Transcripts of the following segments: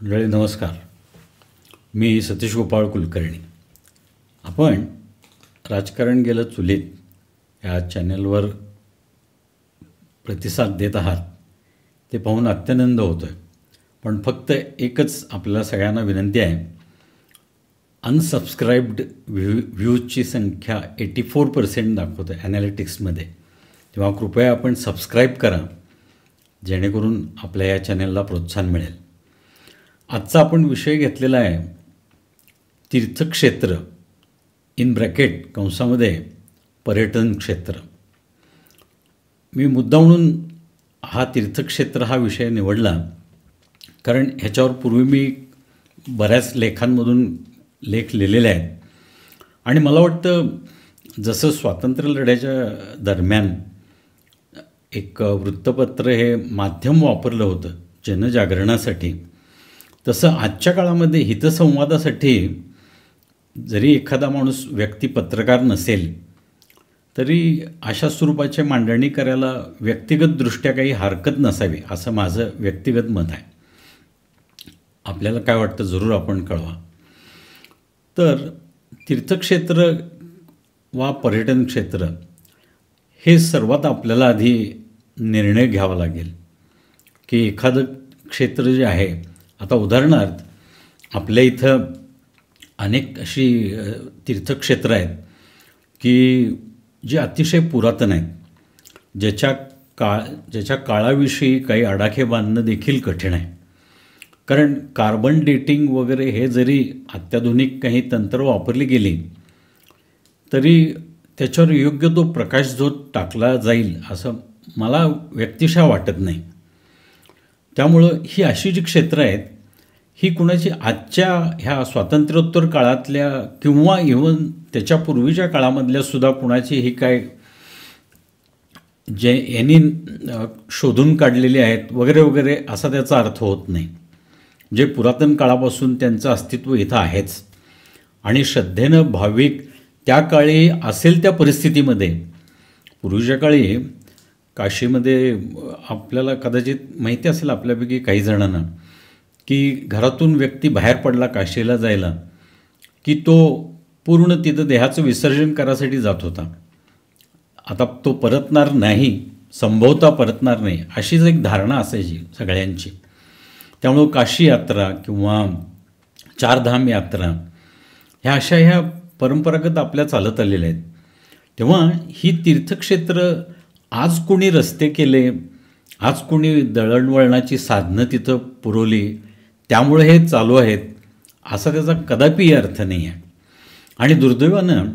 मंडळी नमस्कार. मी सतीश गोपाळ कुलकर्णी. आपण राजकारण गेलं चुलीत या चॅनलवर प्रतिसाद देत आहात ते पाहून अत्यानंद होतो आहे. पण फक्त एकच आपल्याला सगळ्यांना विनंती आहे, अनसबस्क्राईब्ड व्ह्यूजची संख्या 84% दाखवतं आहे ॲनालिटिक्समध्ये. तेव्हा कृपया आपण सबस्क्राईब करा जेणेकरून आपल्या या चॅनलला प्रोत्साहन मिळेल. आजचा आपण विषय घेतलेला आहे तीर्थक्षेत्र इन ब्रॅकेट कंसामध्ये पर्यटन क्षेत्र. मी मुद्दा म्हणून हा तीर्थक्षेत्र हा विषय निवडला कारण ह्याच्यावर पूर्वी मी बऱ्याच लेखांमधून लेख लिहिलेले आहेत आणि मला वाटतं जसं स्वातंत्र्य लढ्याच्या दरम्यान एक वृत्तपत्र हे माध्यम वापरलं होतं जनजागरणासाठी, तसं आजच्या काळामध्ये हितसंवादासाठी जरी एखादा माणूस व्यक्ती पत्रकार नसेल तरी अशा स्वरूपाची मांडणी करायला व्यक्तिगतदृष्ट्या काही हरकत नसावी असं माझं व्यक्तिगत मत आहे. आपल्याला काय वाटतं जरूर आपण कळवा. तर तीर्थक्षेत्र वा पर्यटन क्षेत्र हे सर्वात आपल्याला आधी निर्णय घ्यावा लागेल की एखादं क्षेत्र जे आहे, आता उदाहरणार्थ आपल्या इथं अनेक अशी तीर्थक्षेत्र आहेत की जी अतिशय पुरातन आहेत, ज्याच्या काळाविषयी काही आडाखे बांधणं देखील कठीण आहे. कारण कार्बन डेटिंग वगैरे हे जरी अत्याधुनिक काही तंत्र वापरली गेली तरी त्याच्यावर योग्य तो प्रकाशझोत टाकला जाईल असं मला व्यक्तिशः वाटत नाही. त्यामुळं ही अशी जी क्षेत्र आहेत ही कुणाची आजच्या ह्या स्वातंत्र्योत्तर काळातल्या किंवा इव्हन त्याच्यापूर्वीच्या काळामधल्यासुद्धा कुणाची ही काय जे यांनी शोधून काढलेली आहेत वगैरे वगैरे असा त्याचा अर्थ होत नाही. जे पुरातन काळापासून त्यांचं अस्तित्व इथं आहेच आणि श्रद्धेनं भाविक त्या काळी असेल त्या परिस्थितीमध्ये, पूर्वीच्या काळी काशीमध्ये आपल्याला कदाचित माहिती असेल आपल्यापैकी काही जणांना की घरातून व्यक्ती बाहेर पडला काशीला जायला की तो पूर्ण तिथं देहाचं विसर्जन करायसाठी जात होता. आता तो परतणार नाही, संभवता परतणार नाही अशीच एक धारणा असायची सगळ्यांची. त्यामुळं काशी यात्रा किंवा चारधाम यात्रा ह्या परंपरागत आपल्या चालत आलेल्या आहेत. तेव्हा ही तीर्थक्षेत्र आज कोणी रस्ते केले, आज कोणी दळणवळणाची साधनं तिथं पुरवली त्यामुळे हे चालू आहेत असा त्याचा कदापि अर्थ नाही आहे. आणि दुर्दैवानं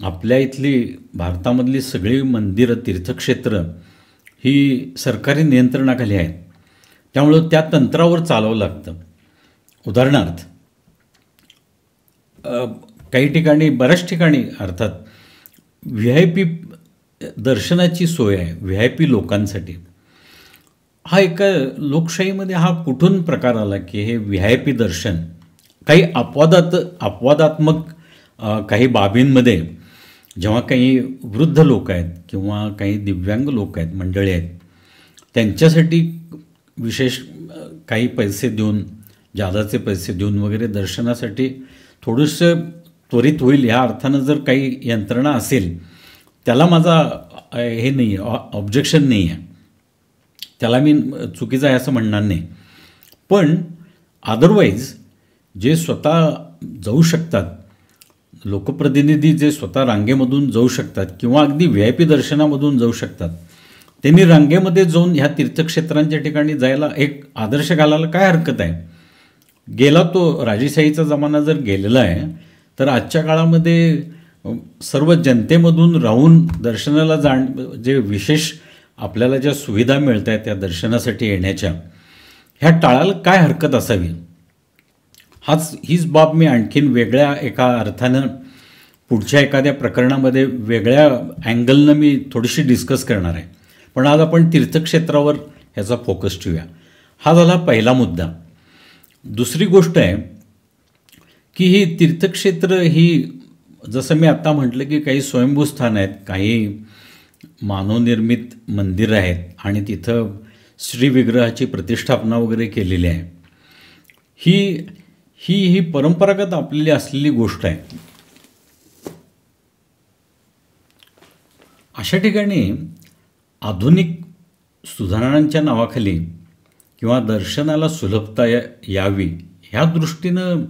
आपल्या इथली भारतामधली सगळी मंदिरं तीर्थक्षेत्र ही सरकारी नियंत्रणाखाली आहेत. त्यामुळं त्या तंत्रावर चालवावं लागतं. उदाहरणार्थ काही ठिकाणी, बऱ्याच ठिकाणी अर्थात VIP दर्शनाची सोय आहे VIP लोकांसाठी. हा एका लोकशाहीमध्ये हा कुठून प्रकार आला की हे VIP दर्शन काही अपवादात्मक काही बाबींमध्ये जेव्हा काही वृद्ध लोक आहेत किंवा काही दिव्यांग लोक आहेत, मंडळी आहेत, त्यांच्यासाठी विशेष काही पैसे देऊन, जादाचे पैसे देऊन वगैरे दर्शनासाठी थोडंसं त्वरित होईल ह्या अर्थानं जर काही यंत्रणा असेल त्याला माझा हे नाही आहे, ऑब्जेक्शन नाही आहे, त्याला मी चुकीचं आहे असं म्हणणार नाही. पण अदरवाईज जे स्वतः जाऊ शकतात, लोकप्रतिनिधी जे स्वतः रांगेमधून जाऊ शकतात किंवा अगदी VIP दर्शनामधून जाऊ शकतात, त्यांनी रांगेमध्ये जाऊन ह्या तीर्थक्षेत्रांच्या ठिकाणी जायला एक आदर्श घालायला काय हरकत आहे. गेला तो राजेशाहीचा जमाना जर गेलेला आहे तर आजच्या काळामध्ये सर्व जनतेमधून राहून दर्शनाला जे विशेष आपल्याला ज्या सुविधा मिळत आहेत त्या दर्शनासाठी येण्याच्या, ह्या टाळायला काय हरकत असावी. हीच बाब मी आणखीन वेगळ्या एका अर्थानं पुढच्या एखाद्या प्रकरणामध्ये वेगळ्या अँगलनं मी थोडीशी डिस्कस करणार आहे. पण आज आपण तीर्थक्षेत्रावर ह्याचा फोकस ठेवूया. हा झाला पहिला मुद्दा. दुसरी गोष्ट आहे की ही तीर्थक्षेत्र ही जसं मी आत्ता म्हटलं की काही स्वयंभू स्थान आहेत, काही मानवनिर्मित मंदिरं आहेत आणि तिथं श्रीविग्रहाची प्रतिष्ठापना वगैरे केलेली आहे. ही ही ही परंपरागत आपली असलेली गोष्ट आहे. अशा ठिकाणी आधुनिक सुधारणांच्या नावाखाली किंवा दर्शनाला सुलभता यावी ह्या दृष्टीनं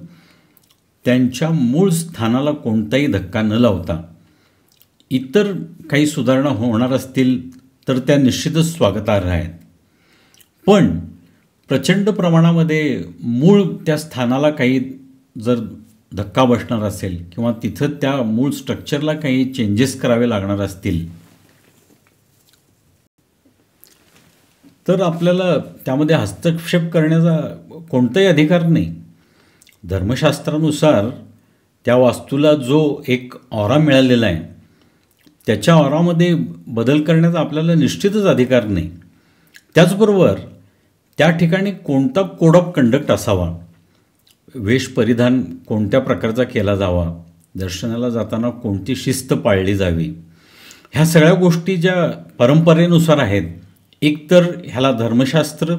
त्यांच्या मूळ स्थानाला कोणताही धक्का न लावता इतर काही सुधारणा होणार असतील तर त्या निश्चितच स्वागतार्ह आहेत. पण प्रचंड प्रमाणामध्ये मूळ त्या स्थानाला काही जर धक्का बसणार असेल किंवा तिथं त्या मूळ स्ट्रक्चरला काही चेंजेस करावे लागणार असतील तर आपल्याला त्यामध्ये हस्तक्षेप करण्याचा कोणताही अधिकार नाही. धर्मशास्त्रानुसार त्या वास्तूला जो एक ऑरा मिळालेला आहे त्याच्या ऑरामध्ये बदल करण्याचा आपल्याला निश्चितच अधिकार नाही. त्याचबरोबर त्या ठिकाणी कोणता कोड ऑफ कंडक्ट असावा, वेश परिधान कोणत्या प्रकारचा केला जावा, दर्शनाला जाताना कोणती शिस्त पाळली जावी, ह्या सगळ्या गोष्टी ज्या परंपरेनुसार आहेत, एकतर ह्याला धर्मशास्त्र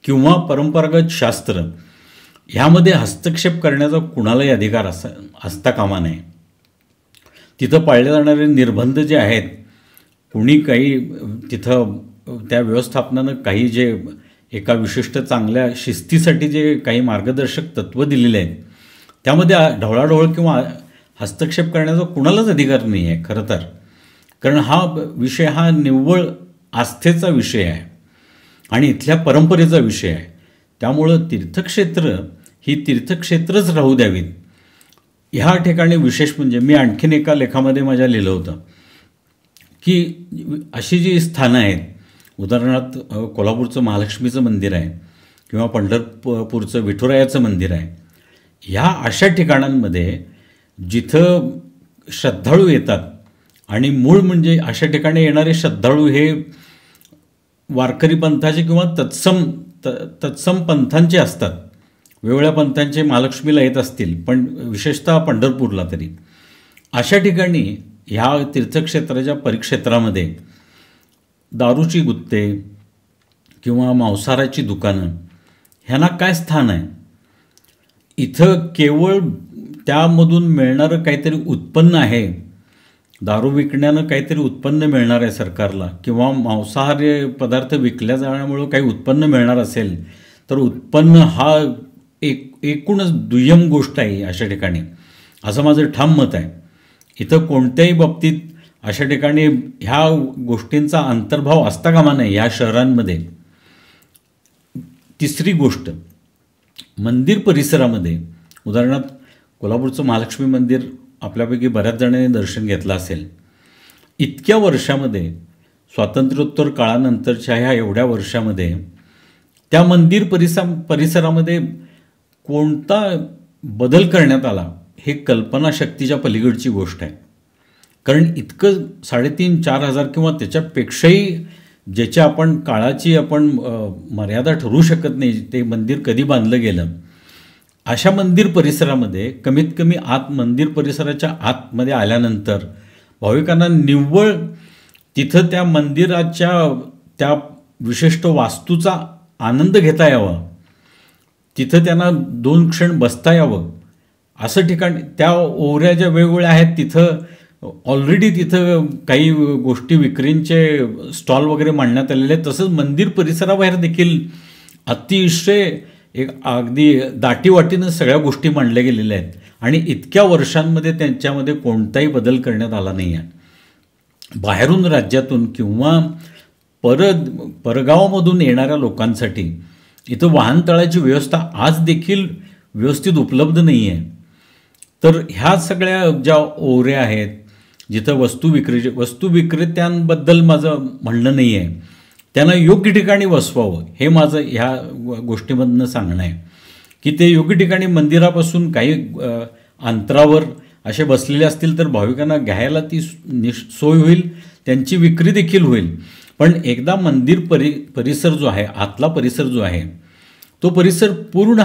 किंवा परंपरागत शास्त्र ह्यामध्ये हस्तक्षेप करण्याचा कुणालाही अधिकार असता कामा नये. तिथं पाळले जाणारे निर्बंध जे आहेत, कुणी काही तिथं त्या व्यवस्थापनानं काही जे एका विशिष्ट चांगल्या शिस्तीसाठी जे काही मार्गदर्शक तत्त्व दिलेले आहेत त्यामध्ये ढवळाढवळ किंवा हस्तक्षेप करण्याचा कुणालाच अधिकार नाही आहे खरं तर. कारण हा विषय हा निव्वळ आस्थेचा विषय आहे आणि इथल्या परंपरेचा विषय आहे. त्यामुळं तीर्थक्षेत्र ही तीर्थक्षेत्रच राहू द्यावीत. ह्या ठिकाणी विशेष म्हणजे मी आणखीन एका लेखामध्ये माझ्या लिहिलं होतं की अशी जी स्थानं आहेत, उदाहरणार्थ कोल्हापूरचं महालक्ष्मीचं मंदिर आहे किंवा पंढरपूरचं विठुरायाचं मंदिर आहे, ह्या अशा ठिकाणांमध्ये जिथं श्रद्धाळू येतात आणि मूळ म्हणजे अशा ठिकाणी येणारे श्रद्धाळू हे वारकरी पंथाचे किंवा तत्सम पंथांचे असतात. वेगवेगळ्या पंथांचे महालक्ष्मीला येत असतील, पण विशेषतः पंढरपूरला तरी. अशा ठिकाणी ह्या तीर्थक्षेत्राच्या परिक्षेत्रामध्ये दारूची गुत्ते किंवा मांसाहाराची दुकानं ह्यांना काय स्थान आहे? इथं केवळ त्यामधून मिळणारं काहीतरी उत्पन्न आहे, दारू विकण्यानं काहीतरी उत्पन्न मिळणार आहे सरकारला किंवा मांसाहारी पदार्थ विकल्या जाण्यामुळं काही उत्पन्न मिळणार असेल तर उत्पन्न हा एकूणच दुय्यम गोष्ट आहे अशा ठिकाणी, असं माझं ठाम मत आहे. इथं कोणत्याही बाबतीत अशा ठिकाणी ह्या गोष्टींचा अंतर्भाव असता कामा नये ह्या शहरांमध्ये. तिसरी गोष्ट, मंदिर परिसरामध्ये उदाहरणार्थ कोल्हापूरचं महालक्ष्मी मंदिर आपल्यापैकी बऱ्याच जणांनी दर्शन घेतलं असेल. इतक्या वर्षामध्ये स्वातंत्र्योत्तर काळानंतरच्या ह्या एवढ्या वर्षामध्ये त्या मंदिर परिसरामध्ये कोणता बदल करण्यात आला हे कल्पनाशक्तीच्या पलीकडची गोष्ट आहे. कारण इतकं 3,500-4,000 हजार किंवा त्याच्यापेक्षाही ज्याच्या आपण काळाची आपण मर्यादा ठरवू शकत नाही ते मंदिर कधी बांधलं गेलं, अशा मंदिर परिसरामध्ये कमीत कमी मंदिर परिसराच्या आतमध्ये आल्यानंतर भाविकांना निव्वळ तिथं त्या मंदिराच्या त्या विशिष्ट वास्तूचा आनंद घेता यावा, तिथं त्यांना 2 क्षण बसता यावं असं ठिकाण. त्या ओवऱ्या ज्या वेगवेगळ्या आहेत तिथं ऑलरेडी तिथं काही गोष्टी विक्रींचे स्टॉल वगैरे मांडण्यात आलेले आहेत. तसंच मंदिर परिसराबाहेर देखील अतिशय एक अगदी दाटीवाटीनं सगळ्या गोष्टी मांडल्या गेलेल्या आहेत आणि इतक्या वर्षांमध्ये त्यांच्यामध्ये कोणताही बदल करण्यात आला नाही आहे. बाहेरून राज्यातून किंवा परगावामधून येणाऱ्या लोकांसाठी इथं वाहनतळाची व्यवस्था आज देखील व्यवस्थित उपलब्ध नाही आहे. तर ह्या सगळ्या ज्या ओऱ्या आहेत जिथं वस्तू विक्रेत्यांबद्दल माझं म्हणणं नाही आहे, त्यांना योग्य ठिकाणी बसवावं हे माझं ह्या गोष्टीमधनं सांगणं आहे की ते योग्य ठिकाणी मंदिरापासून काही अंतरावर असे बसलेले असतील तर भाविकांना घ्यायला ती सोय होईल, त्यांची विक्री देखील होईल. पण एकदा मंदिर परिसर जो आहे, आतला परिसर जो आहे, तो परिसर पूर्ण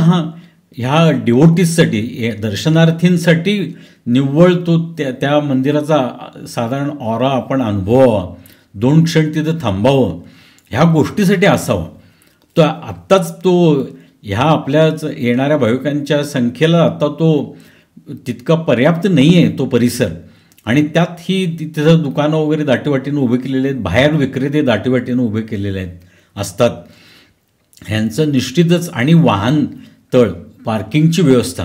ह्या डिवोटीजसाठी दर्शनार्थींसाठी निव्वळ तो त्या मंदिराचा साधारण ऑरा आपण अनुभवावा, 2 क्षण तिथं थांबावं ह्या गोष्टीसाठी असावा. तो आत्ताच तो ह्या आपल्याच येणाऱ्या भाविकांच्या संख्येला आता तो तितका पर्याप्त नाही आहे तो परिसर, आणि त्यात ही तिथं दुकानं वगैरे दाटीवाटीनं उभे केलेले आहेत, बाहेर विक्रेते दाटीवाटीनं उभे केलेले असतात. ह्यांचं निश्चितच, आणि वाहन तळ पार्किंगची व्यवस्था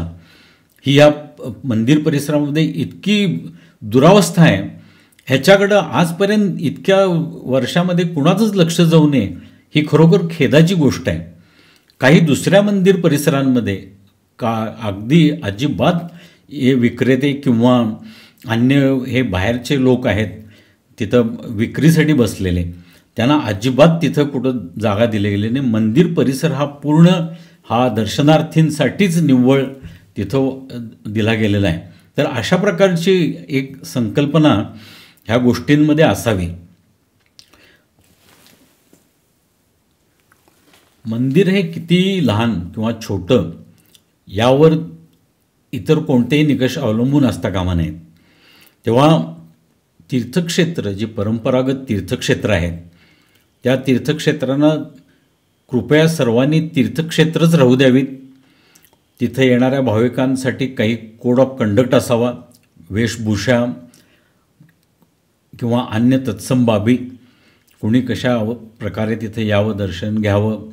ही या मंदिर परिसरामध्ये इतकी दुरावस्था आहे, ह्याच्याकडं आजपर्यंत इतक्या वर्षामध्ये कुणाचंच लक्ष जाऊ नये ही खरोखर खेदाची गोष्ट आहे. काही दुसऱ्या मंदिर परिसरांमध्ये का अगदी अजिबात हे विक्रेते किंवा अन्य हे बाहेरचे लोक आहेत तिथं विक्रीसाठी बसलेले, त्यांना अजिबात तिथं कुठं जागा दिली गेली नाही. मंदिर परिसर हा पूर्ण हा दर्शनार्थींसाठीच निव्वळ तिथं दिला गेलेला आहे. तर अशा प्रकारची एक संकल्पना ह्या गोष्टींमध्ये असावी. मंदिर हे किती लहान किंवा छोटं यावर इतर कोणतेही निकष अवलंबून असता कामा नयेत. तेव्हा तीर्थक्षेत्र जी परंपरागत तीर्थक्षेत्र आहेत त्या तीर्थक्षेत्रांना कृपया सर्वांनी तीर्थक्षेत्रच राहू द्यावीत. तिथं येणाऱ्या भाविकांसाठी काही कोड ऑफ कंडक्ट असावा, वेशभूषा किंवा अन्य तत्सम बाबी, कुणी कशा प्रकारे तिथे यावं, दर्शन घ्यावं,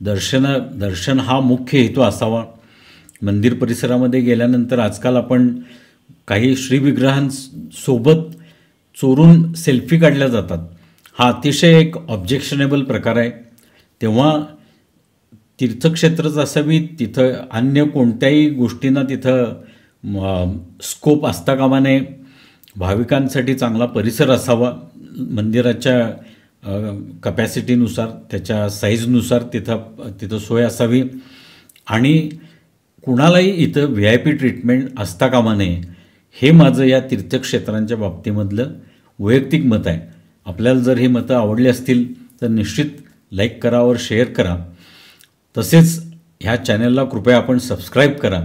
दर्शन हा मुख्य हेतू असावा. मंदिर परिसरामध्ये गेल्यानंतर आजकाल आपण काही श्रीविग्रहांसोबत चोरून सेल्फी काढल्या जातात. हा अतिशय एक ऑब्जेक्शनेबल प्रकार आहे. तेव्हा तीर्थक्षेत्रच असावी, तिथं अन्य कोणत्याही गोष्टींना तिथं स्कोप असता कामा नये. भाविकांसाठी चांगला परिसर असावा, मंदिराच्या कपॅसिटीनुसार त्याच्या साईजनुसार तिथं सोय असावी, आणि कुणालाही इथं VIP ट्रीटमेंट असता कामा नये. हे माझं या तीर्थक्षेत्रांच्या बाबतीमधलं वैयक्तिक मत आहे. आपल्याला जर ही मतं आवडली असतील तर निश्चित लाईक करा और शेअर करा. तसेच ह्या चॅनलला कृपया आपण सबस्क्राईब करा,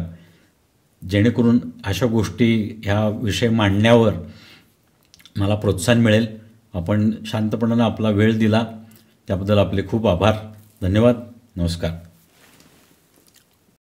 जेणेकरून अशा गोष्टी ह्या विषय मांडण्यावर मला प्रोत्साहन मिळेल. आपण शांतपणानं आपला वेळ दिला त्याबद्दल आपले खूप आभार. धन्यवाद. नमस्कार.